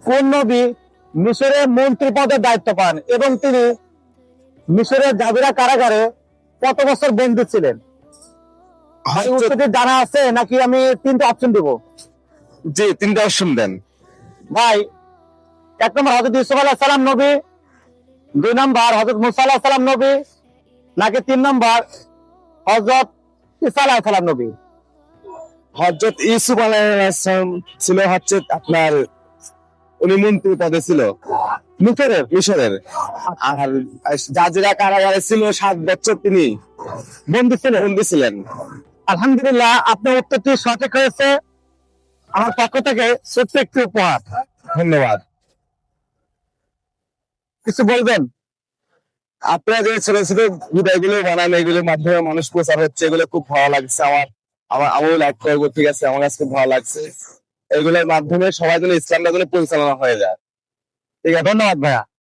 কোন নবী মিশরের মন্ত্রী পদের দায়িত্ব পান এবং তিনি মিশরের জাবিরা কারাগারে কত বছর বন্দী ছিলেন? ভাই উত্তরটি জানা আছে নাকি আমি তিনটা অপশন দিব? জি, তিনটা অপশন দেন। ভাই, 1 নম্বর হযরত ইউসুফ আলাইহিস সালাম নবী, 2 নম্বর হযরত মুসা আলাইহিস সালাম নবী, নাকি 3 নম্বর হযরত ঈসা আলাইহিস সালাম নবী? হযরত ইউসুফ আলাইহিস সালাম ছিল হচ্ছে আপনার, উনি মন্ত্রী পদে ছিল মিশরের। আর জাজিরা কারাগারে ছিল 7 বছর তিনি বন্দী ছিলেন। আলহামদুলিল্লাহ, আপনার উত্তরটি সঠিক হয়েছে। আমার পক্ষ থেকে ছোট্ট একটি উপহার। ধন্যবাদ। কিছু বলবেন? আপনারা যে ছোট ছোট ভিডিওগুলো বানান, এগুলোর মাধ্যমে মানুষ প্রচার হচ্ছে, এগুলো খুব ভালো লাগছে আমার। আমিও লাইক করবো, ঠিক আছে, আমার কাছে খুব ভালো লাগছে। এগুলোর মাধ্যমে সবাই যেন ইসলামটা যেন পরিচালনা হয়ে যায়। ঠিক আছে, ধন্যবাদ ভাইয়া।